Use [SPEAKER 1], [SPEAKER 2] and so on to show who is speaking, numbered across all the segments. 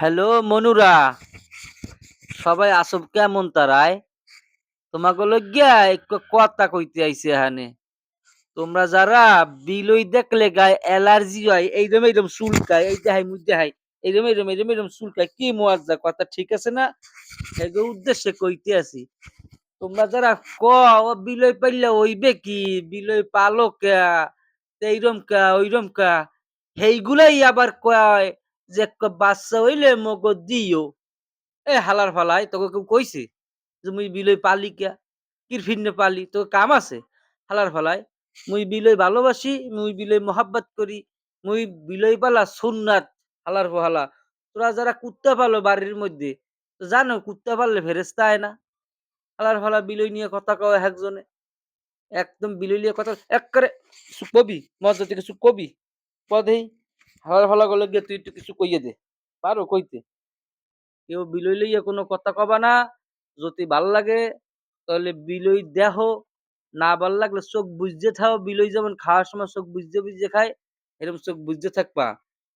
[SPEAKER 1] Hello মনুরা, সবাই আসব কেমন তারায়? তোমাকে লইগ্যা একটু কথা কইতে আইছি এখানে। তোমরা যারা বিলই দেখলে গায়ে অ্যালার্জি হয়, এইরম চুলকায়, এই দেখাই মুই দেখাই, এইরম চুলকায়, কি মুয়াজ্জা কথা ঠিক আছে না? এগো উদ্দেশ্যে কইতে আছি। তোমরা যারা কও বিলই পাইলে হইবে কি, বিলই পালো ক্যা, এইরম ক্যা ওইরম ক্যা, সেইগুলাই আবার কয় যে বাচ্চা হইলে মগো দিও। এ হালার ফালাই তোকে কেউ কইছে যে মুই বিলই পালি কিয়া? কির ফিরনে পালি? তোর কাম আছে? হালার ফালাই মুই বিলই ভালোবাসি, মুই বিলই মহাব্বত করি, মুই বিলই পালা সুন্নাত। হালার ফালা তোরা যারা কুত্তা পালো বাড়ির মধ্যে, তো জানো কুত্তা পাললে ফেরেস্তা আয় না? হালার ফালা বিলই নিয়ে কথা কয় একজনে, একদম বিলই নিয়ে কথা একবারে কবি মজা থেকে কিছু কবি পদেই হালার ফালা গলে গিয়ে তুই একটু কিছু কইয়ে দে, পারো কইতে? কেউ বিলই লইয়া কোনো কথা কবা না। যদি ভাল লাগে তাহলে বিলই দেহ, না ভাল লাগলে চোখ বুঝতে থাও। বিলই যেমন খাওয়ার সময় চোখ বুঝতে বুঝতে খায়, এরকম চোখ বুঝতে থাকবা।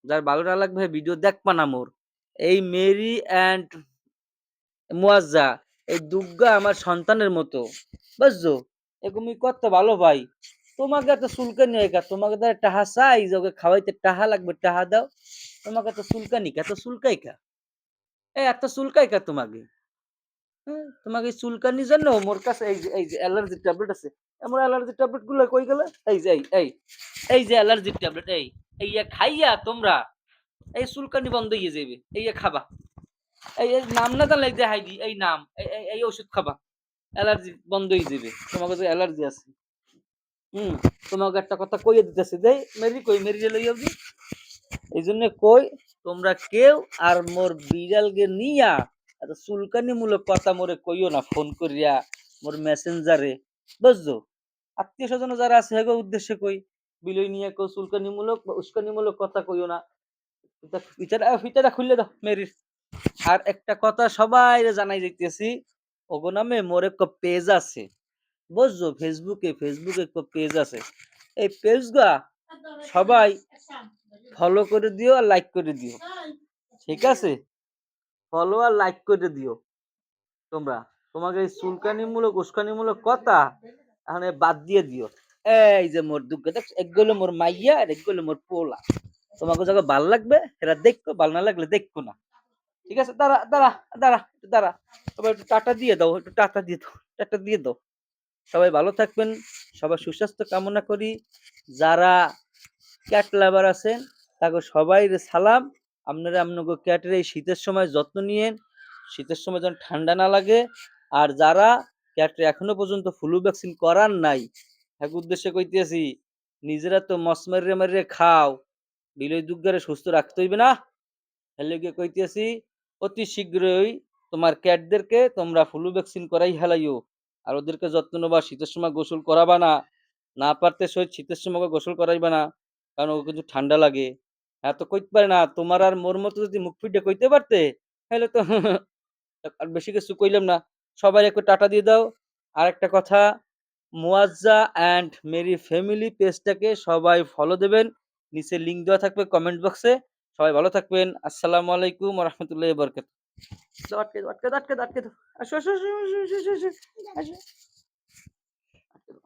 [SPEAKER 1] যার ভালো না লাগবে ভিডিও দেখবা না মোর। এই মেরি অ্যান্ড মুয়াজ্জা, এই দুগ্গা আমার সন্তানের মতো, বুঝছো? এরকমই কত ভালো ভাই। তোমাকে এত চুলকানি হয় কা? তোমাকে তো টাহা চাই যে ওকে খাওয়াইতে টাহা লাগবে, টাহা দাও। তোমাকে এত চুলকানি কা? এত চুলকাই কা? এত চুলকাই কা তোমাকে? তোমাকে এই চুলকানির জন্য মোর কাছে এই যে অ্যালার্জির ট্যাবলেট আছে। আমার অ্যালার্জির ট্যাবলেট গুলো কই গেল? এই যে এই যে অ্যালার্জির ট্যাবলেট, এই খাইয়া তোমরা এই চুলকানি বন্ধ হয়ে যাবে। এই খাবা। এই নাম না জানলে দেখাই দি, এই নাম, এই ওষুধ খাবা, অ্যালার্জি বন্ধ হয়ে যাবে। তোমাকে যে অ্যালার্জি আছে। হুম, তোমাকে একটা কথা কইয়ে দিতেছে, দেই মেরি কই, মেরি লইয়া দি। এই জন্য কই, তোমরা কেউ আর মোর বিড়ালকে নিয়া এত চুলকানি মূলক কথা মোরে কইও না ফোন করিয়া, মোর মেসেঞ্জারে, বুঝছো? আত্মীয় স্বজন যারা আছে হেগো উদ্দেশ্যে কই, বিলই নিয়ে কেউ চুলকানি মূলক বা উস্কানি মূলক কথা কইও না। ফিতাটা খুললে দাও মেরির। আর একটা কথা সবাই জানাই যাইতেছি, ওগো নামে মোর এক পেজ আছে, বুঝছো? ফেসবুকে এক পেজ আছে। এই পেজ গা সবাই ফলো করে দিও আর লাইক করে দিও, ঠিক আছে? ফলো আর লাইক করে দিও তোমরা। তোমাকে এই চুলকানিমূলক উস্কানিমূলক কথা এখন বাদ দিয়ে দিও। এই যে মোর দুঃখ দেখ, একগুলো মোর মাইয়া আর একগুলো মোর পোলা। তোমাকে যখন ভাল লাগবে এরা দেখো, ভাল না লাগলে দেখো না, ঠিক আছে? দাঁড়া দাঁড়া দাঁড়া একটু দাঁড়া, সবাই একটু টাটা দিয়ে দাও, একটু টাটা দিয়ে দাও, টাটা দিয়ে দাও। সবাই ভালো থাকবেন, সবার সুস্বাস্থ্য কামনা করি। যারা ক্যাট লাভার আছেন তাকে সবাই সালাম। আপনারা আপনাকে ক্যাটের এই শীতের সময় যত্ন নিয়েন, শীতের সময় যেন ঠান্ডা না লাগে। আর যারা ক্যাটের এখনো পর্যন্ত ফ্লু ভ্যাকসিন করার নাই, এক উদ্দেশ্যে কইতেছি, নিজেরা তো মস মারিয়ে মারিয়ে খাও, বিলই দুগ্গারে সুস্থ রাখতে হইবে না? এর লিগে কইতেছি, অতি শীঘ্রই তোমার ক্যাটদেরকে তোমরা ফ্লু ভ্যাকসিন করাই হেলাইও। আর ওদেরকে যত্ন নেবা, শীতের সময় গোসল করাবা না, না পারতে সহিত শীতের সময় গোসল করাইবা না, কারণ ও কিন্তু ঠান্ডা লাগে। তো কইতে পারে না। তোমার আর মোর মতো যদি মুখ ফিটে কইতে পারতে, তাহলে তো আর বেশি কিছু কইলাম না। সবাই একটু টাটা দিয়ে দাও। আর একটা কথা, মুয়াজ্জা অ্যান্ড মেরি ফ্যামিলি পেজটাকে সবাই ফলো দেবেন। নিচে লিংক দেওয়া থাকবে কমেন্ট বক্সে। সবাই ভালো থাকবেন। আসসালামু আলাইকুম ওয়া রাহমাতুল্লাহি ওয়া বারাকাতুহু। দাও আটকে দাও, আটকে দাও, আটকে দাও, আটকে দাও। আসো, আসো, আসো, আসো, আসো, আসো, আসো, আসো। আটকে দাও।